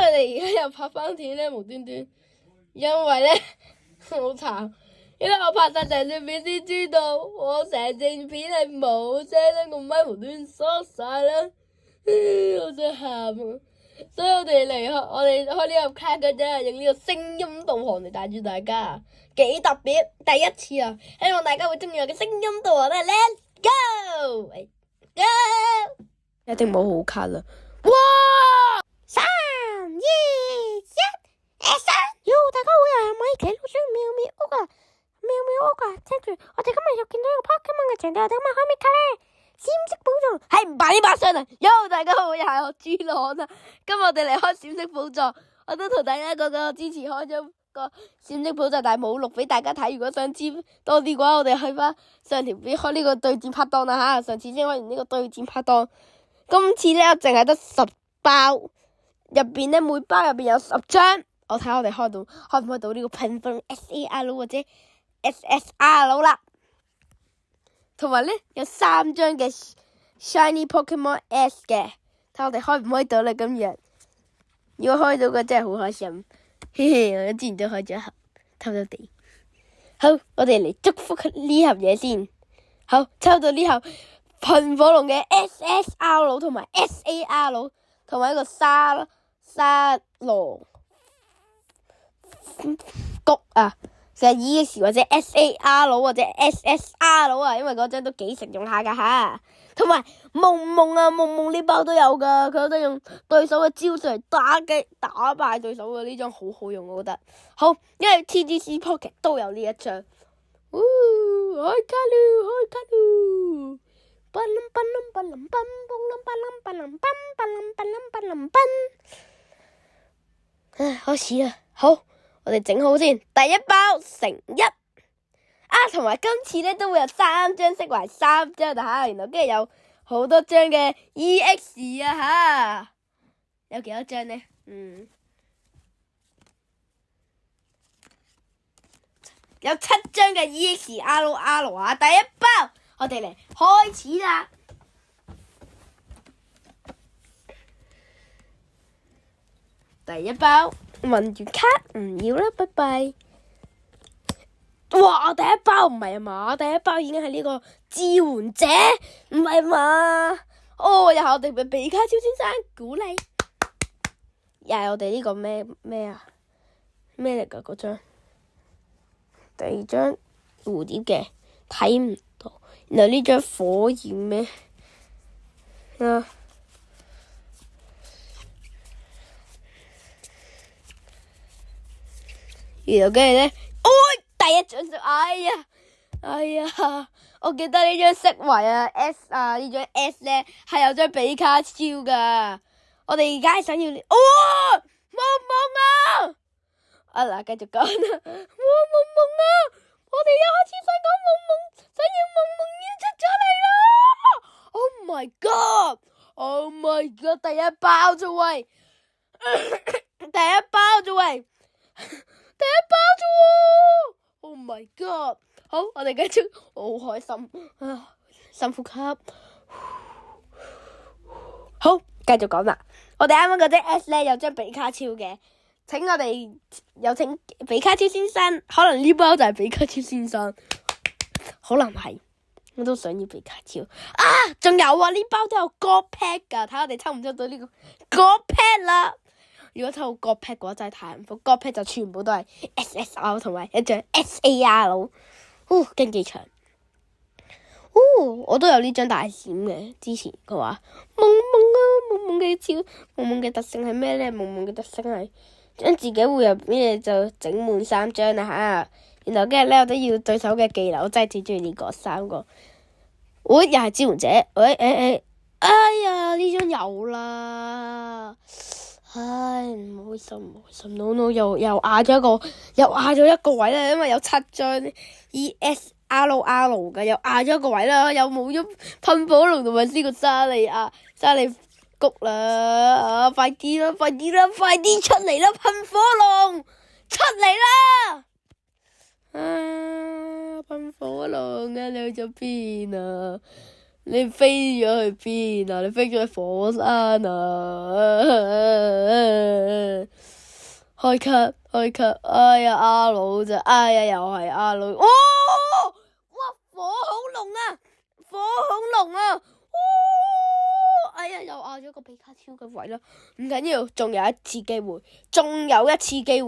佢哋而家又拍翻片咧，無端端，因為咧好慘，因為我拍晒成段片先知道，我成段片係冇聲咧，個咪無端縮晒啦，我真係喊啊！所以我哋開呢個卡嘅啫，用呢個聲音導航嚟帶住大家，幾特別，第一次啊！希望大家會中意我嘅聲音導航啦 ，Let's go！ 一定冇好卡啦！哇！3、2、1 ，Action！ 大家好啊，我係企老鼠妙妙屋啊，妙妙屋啊，聽住，我哋今日又見到一個 Pokemon 嘅場地，我哋今日開咩卡咧？閃色寶藏係唔擺呢把上嚟，大家好，又係我豬郎啊！今日我哋嚟開閃色寶藏，我都同大家講講，我之前開咗個閃色寶藏，但係冇錄俾大家睇。如果想知多啲嘅話，我哋去翻上條片開呢個對戰拍檔啦吓。上次先開完呢個對戰拍檔，今次咧淨係得10包，入邊咧每包入邊有10張。我睇我哋開唔開到呢個噴風 SAR 或者 SSR 啦。同埋咧有3張嘅 Shiny Pokemon S 嘅，睇我哋開唔開到啦今日。如果開到嘅真係好開心，嘻嘻，我之前都開咗一盒，偷偷地。好，我哋嚟祝福呢盒嘢先。好，抽到呢盒噴火龍嘅 SSR 同埋 SAR 同埋一個沙羅谷啊。成日 EX 或者 SAR 或者 SSR 啊，因為嗰張都幾實用下噶吓。同埋夢呢包都有噶，佢都得用對手嘅招數嚟打敗對手嘅，呢張好好用，我覺得。好，因為 TGC Pocket 都有呢一張。開卡嚕，開始啦，好。我哋整好先，第一包成1啊，同埋今次咧都會有3張釋懷3張吓，然後跟住有好多張嘅 EX 啊吓，有幾多張呢？有7張嘅 EXRR 啊，第一包我哋嚟開始啦。第一包問住卡唔要啦，拜拜。哇！第一包唔係啊嘛，第一包已經係呢個支援者，唔係嘛？哦，又係我哋嘅比卡超先生鼓勵，又係我哋呢個咩啊？咩嚟㗎嗰張？第2張蝴蝶嘅睇唔到，然後呢張火焰咩啊？然後跟住咧，第一張就哎呀，我記得呢張釋懷啊 S 啊，呢張 S 咧係有張比卡超噶，我哋而家係想要夢啊！嗱，繼續講啦，夢啊！我哋一開始想講夢，想要夢已經出咗嚟啦 ！Oh my god！ 第一包啫喂，第一包啫喎 ！Oh my god！ 好，我哋繼續，我好開心啊！深呼吸。好，繼續講啦。我哋啱啱嗰隻 S 咧有張比卡超嘅，請比卡超先生，可能呢包就係比卡超先生，可能係，我都想要比卡超啊！仲有啊，呢包都有 God Pack 噶，睇我哋抽唔抽到呢個 God Pack 啦。如果抽到 God Pack 嘅話真係太幸福， God Pack 就全部都係 SSR 同埋一張 SAR，競技場，我都有呢張大閃嘅，之前佢話夢嘅超，夢嘅特性係咩咧？夢嘅特性係將自己會入邊就整滿3張啦吓，然後跟住咧我都要對手嘅技能，我真係最中意呢個3個，又係支援者，哎呀呢張有啦。唉，唔開心 ，no， 又壓咗一個位啦，因為有7張 ESRR 嘅，又壓咗一個位啦，又冇咗噴火龍同埋呢個沙利谷啦，快啲啦，快啲出嚟啦，噴火龍出嚟啦！噴火龍啊，你去咗邊啊？你飛咗去邊啊？你飛咗去火山啊！開級，哎呀阿佬咋，哎呀又係阿佬，哇火恐龍啊，哎呀又壓咗個比卡超嘅位啦，唔緊要，仲有一次機會，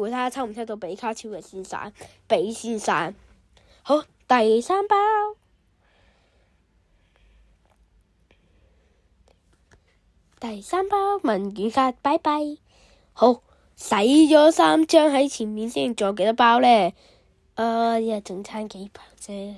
睇下抽唔抽到比卡超嘅先生，比先生，好第三包。第三包文件卡，拜拜。好，洗咗3張喺前面先，仲有幾多包呢？仲差幾包啫。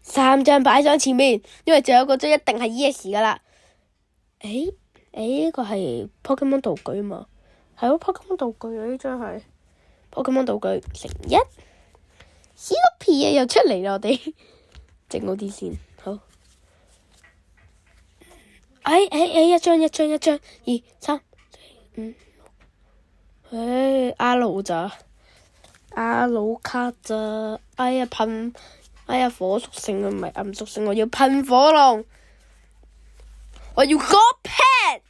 3張擺上前面，因為仲有個張一定係 yes 噶啦。呢個係 Pokemon 道具嘛？係咯 ，Pokemon 道具啊！呢張係 Pokemon 道具乘1。Snoopy 又出嚟啦，我哋整好啲先，好。一張，2、3、4、5、6。阿魯咋？阿魯卡咋？火屬性唔係暗屬性，我要噴火龍，我要 God Pet。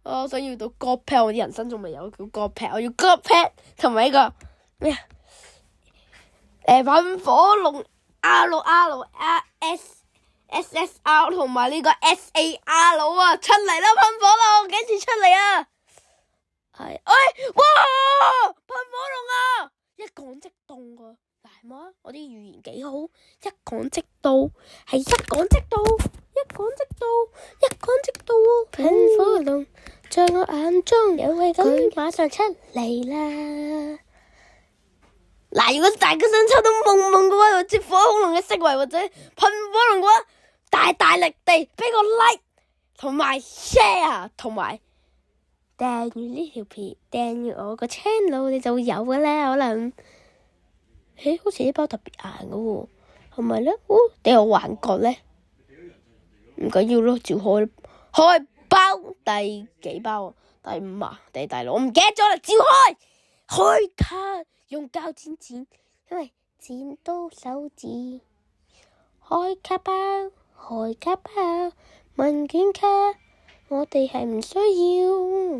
我想要到 God Pet，我啲人生仲未有叫 God Pet，我要 God Pet 同埋呢個咩噴火龍阿魯 SSR 同埋呢個 SAR 啊，出嚟啦！噴火龍幾時出嚟啊？哇！噴火龍啊！一講即到啊！嗱，冇啊！我啲語言幾好，一講即到，係一講即到喎！噴火龍在我眼中有係咁，馬上出嚟啦！嗱，如果大家想抽到夢夢嘅話，或者火恐龍嘅色位或者噴火龍嘅話，大力地俾個 like 同埋 share 同埋訂閱呢條片，訂閱我個 channel 你就會有嘅啦。可能好似呢包特別硬嘅喎，係咪咧？定有幻覺咧？唔緊要咯，照開包第幾包啊？第5啊？定第6？我唔記得咗啦，照開卡，用膠剪，因為剪到手指。開卡包，問卷卡，我哋係唔需要。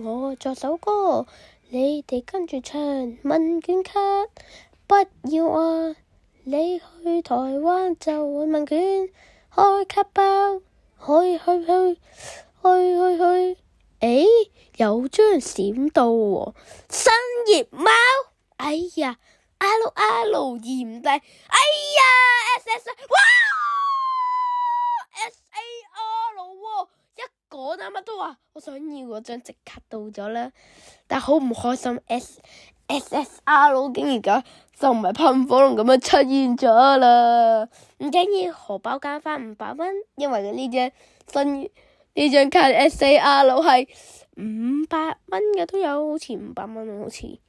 我作首歌，你哋跟住唱。問卷卡，不要啊！你去台灣就會問卷。開卡包，去。有張閃到喎，新葉貓。哎呀，阿魯炎帝。哎呀 SS， 哇 SAR 喎，一講乜都話我想要嗰張即刻到咗啦，但好唔開心 SSR 竟然咁就唔係噴火龍咁樣出現咗啦，唔緊要，荷包加翻500蚊，因為呢張卡 SAR 係500蚊嘅都有，好似500蚊好似。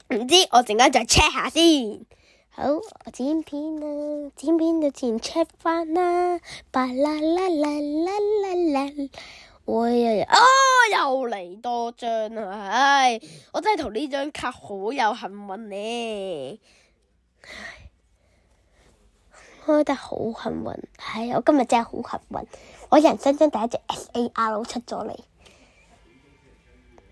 唔知，我陣間再 check 下先。好，我剪片啦，剪片就自然 check 翻啦。巴啦啦啦啦啦啦，又嚟多張啦！我真係同呢張卡好有幸運呢，開得好幸運。我今日真係好幸運，我人生中第一隻 SAR 出咗嚟。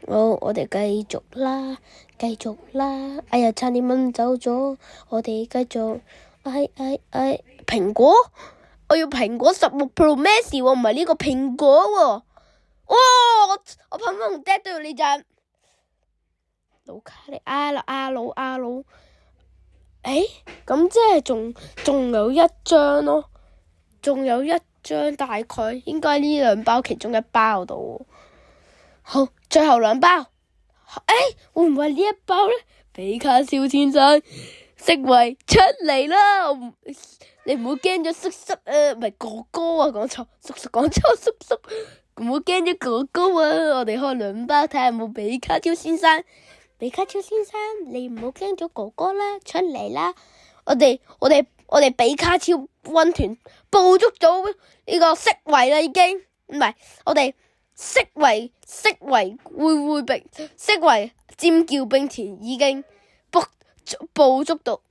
好，我哋繼續啦。哎呀，差啲蚊走咗，我哋繼續。蘋果，我要蘋果16 Pro Max 喎，唔係呢個蘋果喎。我噴火龍爹都要呢張。老卡利阿魯，咁即係仲有一張咯，仲有一張，大概應該呢2包其中1包度。好，最後2包，會唔會呢一包呢？比卡超先生色位出嚟啦！你唔好驚咗叔叔啊，唔係哥哥啊，講錯，叔叔講錯，叔叔唔好驚咗哥哥啊！我哋開2包睇下有冇比卡超先生。比卡超先生，你唔好驚咗哥哥啦，出嚟啦！我哋比卡超軍團捕捉咗呢個色位啦，已經唔係我哋。色為會兵，色為尖叫兵團已經捕捉到。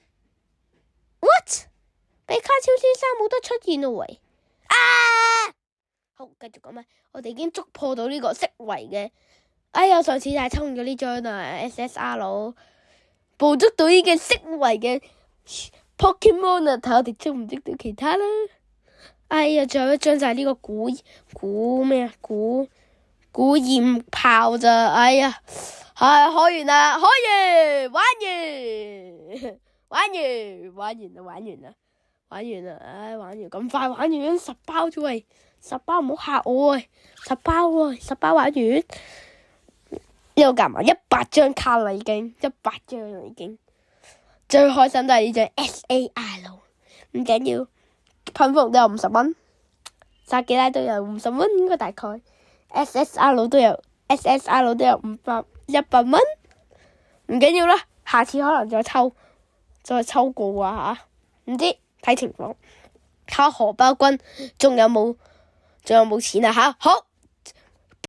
What？ 比卡超先生冇得出現咯喂！好，繼續講咩？我哋已經捉破到呢個色為嘅哎呀，上次就係抽中咗呢張啊 SSR 捕捉到呢個色違嘅 Pokemon 啊，睇我哋捉唔捉到其他啦。哎呀，仲有一張就係呢個古焰炮咋，哎呀，係開完啦，開完，玩完啦，唉，玩完咁快玩完10包啫喂，10包唔好嚇我喂，10包喎，10包玩完，呢個夾埋100張卡啦已經，100張啦已經，最開心都係呢張 SAR， 唔緊要，噴風都有50蚊，薩基拉都有50蚊，應該大概 SSR 都有100蚊，唔緊要啦，下次可能再抽過啊吓，唔知睇情況，睇下荷包君仲有冇錢啊吓，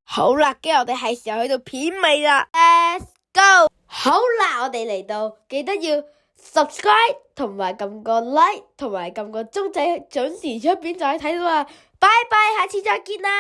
好啦，跟住我哋係時候去到片尾啦 ，Let's go， 好啦，我哋嚟到，記得要 subscribe 同埋撳個 like 同埋撳個鐘仔，準時出片就可以睇到啦，拜拜，下次再見啦。